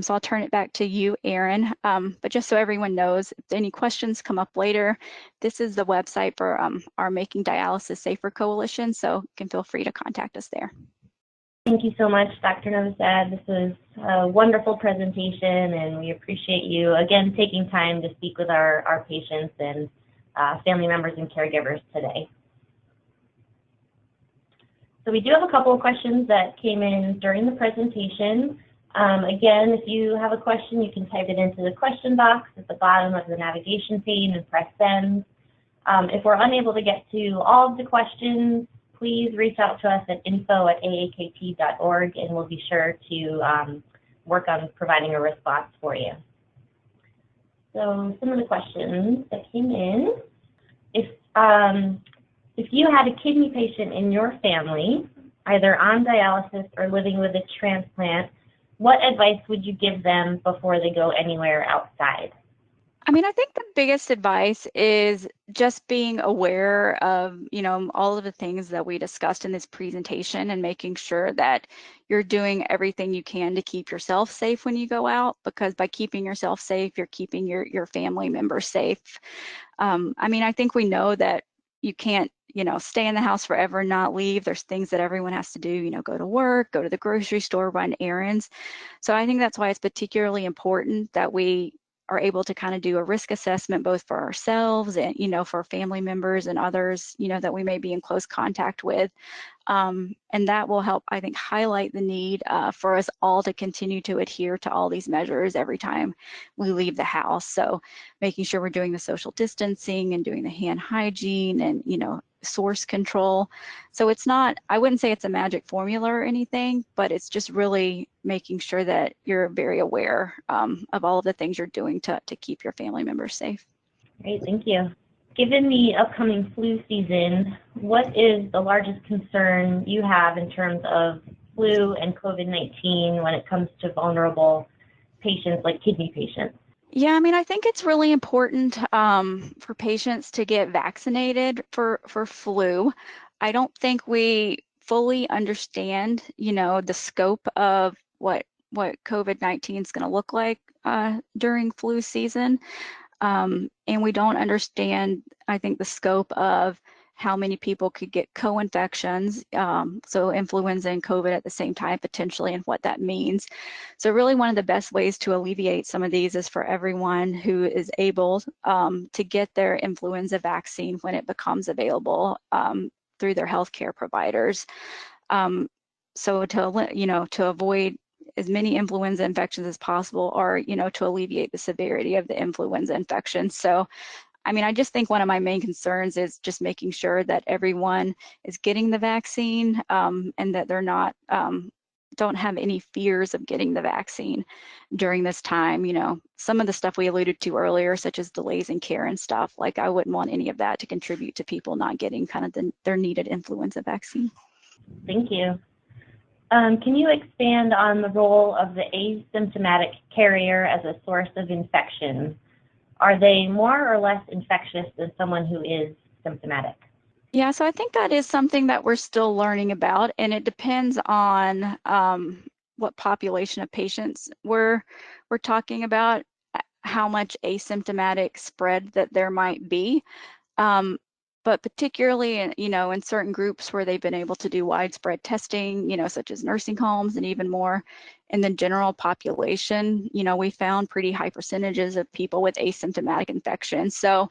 So I'll turn it back to you, Erin. But just so everyone knows, if any questions come up later, this is the website for our Making Dialysis Safer Coalition, so you can feel free to contact us there. Thank you so much, Dr. Novosad. This was a wonderful presentation, and we appreciate you, again, taking time to speak with our patients and family members and caregivers today. So we do have a couple of questions that came in during the presentation. Again, if you have a question, you can type it into the question box at the bottom of the navigation pane and press send. If we're unable to get to all of the questions, please reach out to us at info@aakp.org, and we'll be sure to work on providing a response for you. So some of the questions that came in, if you had a kidney patient in your family, either on dialysis or living with a transplant, what advice would you give them before they go anywhere outside? I mean, I think the biggest advice is just being aware of, all of the things that we discussed in this presentation and making sure that you're doing everything you can to keep yourself safe when you go out, because by keeping yourself safe, you're keeping your family members safe. I mean, I think we know that you can't, stay in the house forever and not leave. There's things that everyone has to do, go to work, go to the grocery store, run errands. So I think that's why it's particularly important that we are able to kind of do a risk assessment both for ourselves and, for family members and others, that we may be in close contact with. And that will help, I think, highlight the need for us all to continue to adhere to all these measures every time we leave the house. So making sure we're doing the social distancing and doing the hand hygiene and, source control. So it's not, I wouldn't say it's a magic formula or anything, but it's just really making sure that you're very aware of all of the things you're doing to keep your family members safe. Great, thank you. Given the upcoming flu season, what is the largest concern you have in terms of flu and COVID-19 when it comes to vulnerable patients like kidney patients? Yeah, I mean, I think it's really important for patients to get vaccinated for flu. I don't think we fully understand, the scope of what COVID-19 is going to look like during flu season. And we don't understand, I think, the scope of how many people could get co-infections, so influenza and COVID at the same time potentially, and what that means. So really one of the best ways to alleviate some of these is for everyone who is able to get their influenza vaccine when it becomes available through their healthcare providers. So to avoid as many influenza infections as possible, or to alleviate the severity of the influenza infection. So I mean, I just think one of my main concerns is just making sure that everyone is getting the vaccine and that they're not, don't have any fears of getting the vaccine during this time. Some of the stuff we alluded to earlier, such as delays in care and stuff, like I wouldn't want any of that to contribute to people not getting kind of their needed influenza vaccine. Thank you. Can you expand on the role of the asymptomatic carrier as a source of infection? Are they more or less infectious than someone who is symptomatic? Yeah, so I think that is something that we're still learning about, and it depends on what population of patients we're talking about, how much asymptomatic spread that there might be. But particularly, in certain groups where they've been able to do widespread testing, such as nursing homes and even more in the general population, we found pretty high percentages of people with asymptomatic infection. So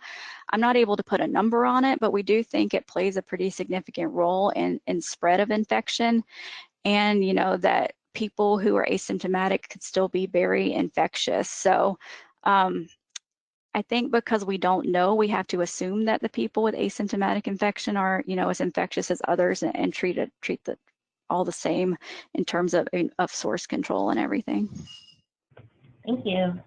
I'm not able to put a number on it, but we do think it plays a pretty significant role in spread of infection. And, that people who are asymptomatic could still be very infectious. So, I think because we don't know, we have to assume that the people with asymptomatic infection are, as infectious as others and treat all the same in terms of source control and everything. Thank you.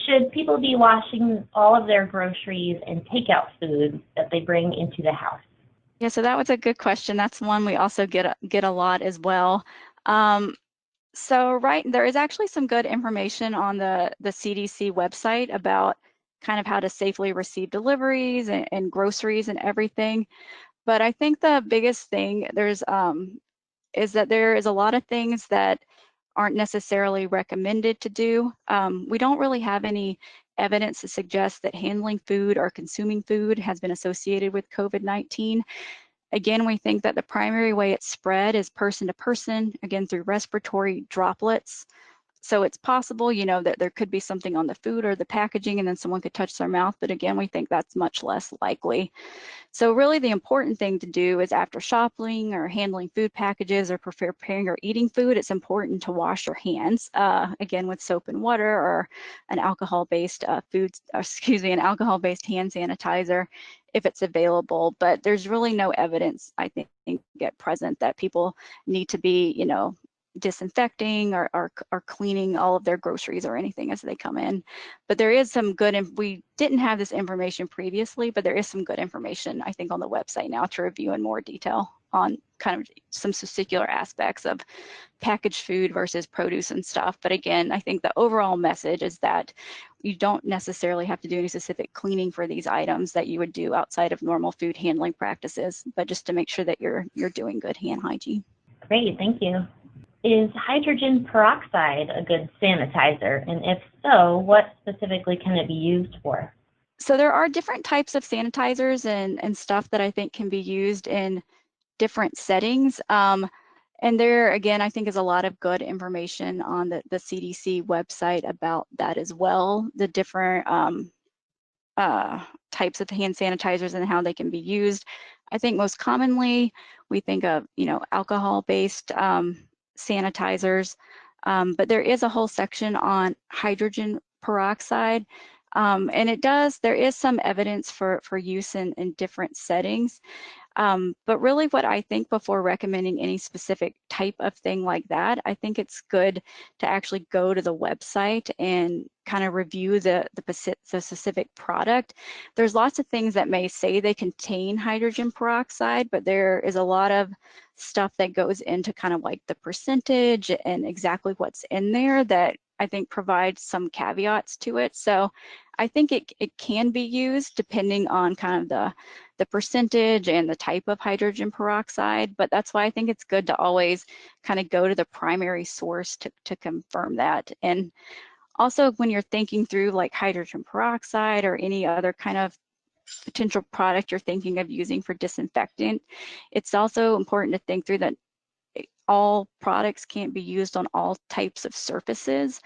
Should people be washing all of their groceries and takeout foods that they bring into the house? Yeah, so that was a good question. That's one we also get a lot as well. So there is actually some good information on the CDC website about kind of how to safely receive deliveries and groceries and everything. But I think the biggest thing is that there is a lot of things that aren't necessarily recommended to do. We don't really have any evidence to suggest that handling food or consuming food has been associated with COVID-19. Again, we think that the primary way it's spread is person to person, again, through respiratory droplets. So it's possible, that there could be something on the food or the packaging and then someone could touch their mouth. But again, we think that's much less likely. So really the important thing to do is after shopping or handling food packages or preparing or eating food, it's important to wash your hands, again, with soap and water or an alcohol-based an alcohol-based hand sanitizer if it's available. But there's really no evidence, I think, at present that people need to be, disinfecting or cleaning all of their groceries or anything as they come in. But there is some good, we didn't have this information previously, but there is some good information, I think, on the website now to review in more detail on kind of some particular aspects of packaged food versus produce and stuff. But again, I think the overall message is that you don't necessarily have to do any specific cleaning for these items that you would do outside of normal food handling practices, but just to make sure that you're doing good hand hygiene. Great, thank you. Is hydrogen peroxide a good sanitizer? And if so, what specifically can it be used for? So there are different types of sanitizers and stuff that I think can be used in different settings. And there, again, I think is a lot of good information on the CDC website about that as well, the different types of hand sanitizers and how they can be used. I think most commonly we think of, alcohol-based sanitizers, but there is a whole section on hydrogen peroxide, and there is some evidence for use in different settings. But really what I think before recommending any specific type of thing like that, I think it's good to actually go to the website and kind of review the specific product. There's lots of things that may say they contain hydrogen peroxide, but there is a lot of stuff that goes into kind of like the percentage and exactly what's in there that I think provides some caveats to it. So I think it can be used depending on kind of the percentage and the type of hydrogen peroxide, but that's why I think it's good to always kind of go to the primary source to confirm that. And also when you're thinking through like hydrogen peroxide or any other kind of potential product you're thinking of using for disinfectant, it's also important to think through that all products can't be used on all types of surfaces,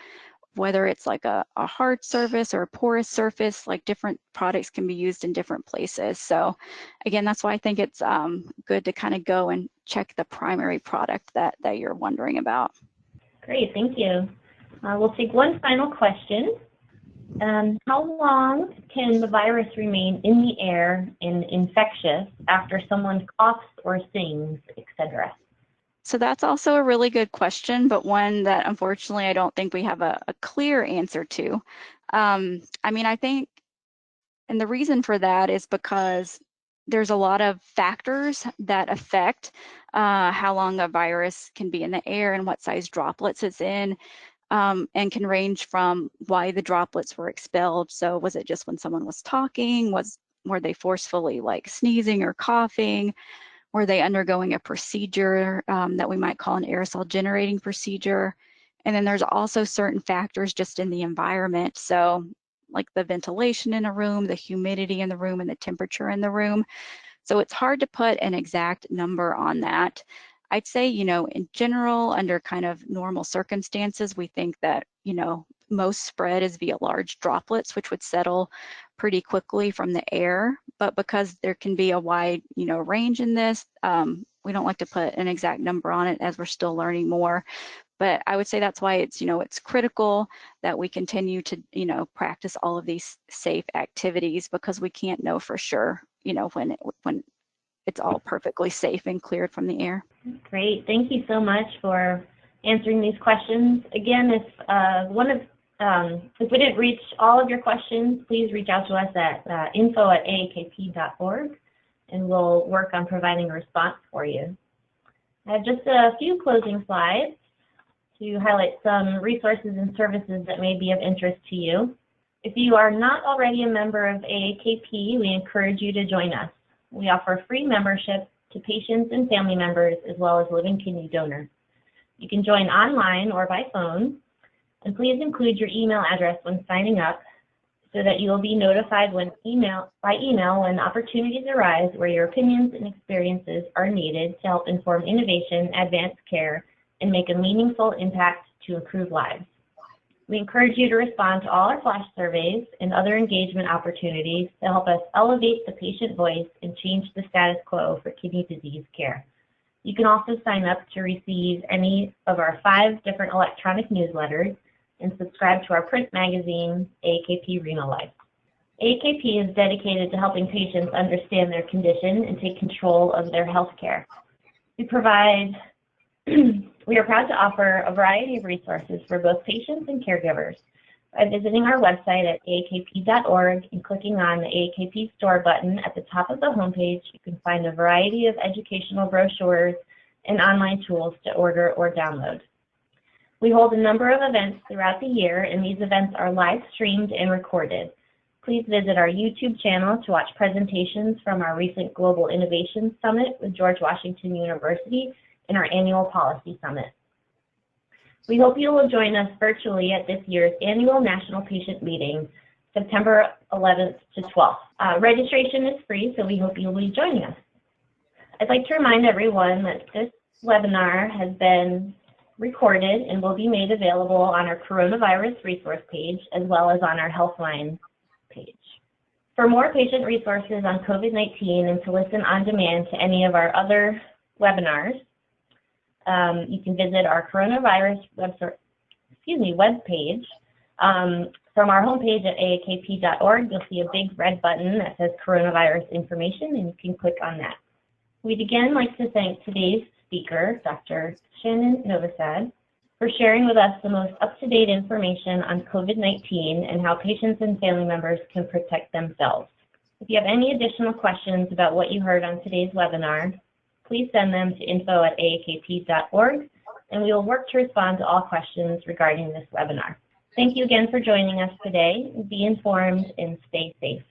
whether it's like a hard surface or a porous surface. Like different products can be used in different places. So again, that's why I think it's good to kind of go and check the primary product that you're wondering about. Great, thank you. We'll take one final question. How long can the virus remain in the air and infectious after someone coughs or sings, etc.? So that's also a really good question, but one that unfortunately I don't think we have a clear answer to. I mean, I think, and the reason for that is because there's a lot of factors that affect how long a virus can be in the air and what size droplets it's in, and can range from why the droplets were expelled. So was it just when someone was talking? Were they forcefully like sneezing or coughing? Were they undergoing a procedure that we might call an aerosol generating procedure? And then there's also certain factors just in the environment. So like the ventilation in a room, the humidity in the room, and the temperature in the room. So it's hard to put an exact number on that. I'd say, in general, under kind of normal circumstances, we think that, most spread is via large droplets, which would settle pretty quickly from the air. But because there can be a wide, range in this, we don't like to put an exact number on it as we're still learning more. But I would say that's why it's, it's critical that we continue to, practice all of these safe activities, because we can't know for sure, when it's all perfectly safe and cleared from the air. Great, thank you so much for answering these questions. Again, if we didn't reach all of your questions, please reach out to us at info@aakp.org. and we'll work on providing a response for you. I have just a few closing slides to highlight some resources and services that may be of interest to you. If you are not already a member of AAKP, we encourage you to join us. We offer free membership to patients and family members as well as living kidney donors. You can join online or by phone, and please include your email address when signing up so that you will be notified by email when opportunities arise where your opinions and experiences are needed to help inform innovation, advance care, and make a meaningful impact to improve lives. We encourage you to respond to all our flash surveys and other engagement opportunities to help us elevate the patient voice and change the status quo for kidney disease care. You can also sign up to receive any of our 5 different electronic newsletters and subscribe to our print magazine, AAKP Renal Life. AAKP is dedicated to helping patients understand their condition and take control of their health care. We are proud to offer a variety of resources for both patients and caregivers. By visiting our website at aakp.org and clicking on the AAKP Store button at the top of the homepage, you can find a variety of educational brochures and online tools to order or download. We hold a number of events throughout the year, and these events are live streamed and recorded. Please visit our YouTube channel to watch presentations from our recent Global Innovation Summit with George Washington University and our annual Policy Summit. We hope you will join us virtually at this year's annual National Patient Meeting, September 11th to 12th. Registration is free, so we hope you will be joining us. I'd like to remind everyone that this webinar has been recorded and will be made available on our coronavirus resource page as well as on our Healthline page. For more patient resources on COVID-19 and to listen on demand to any of our other webinars, you can visit our coronavirus webpage. From our homepage at aakp.org, you'll see a big red button that says coronavirus information, and you can click on that. We'd again like to thank today's speaker, Dr. Shannon Novosad, for sharing with us the most up-to-date information on COVID-19 and how patients and family members can protect themselves. If you have any additional questions about what you heard on today's webinar, please send them to info@aakp.org, and we will work to respond to all questions regarding this webinar. Thank you again for joining us today. Be informed and stay safe.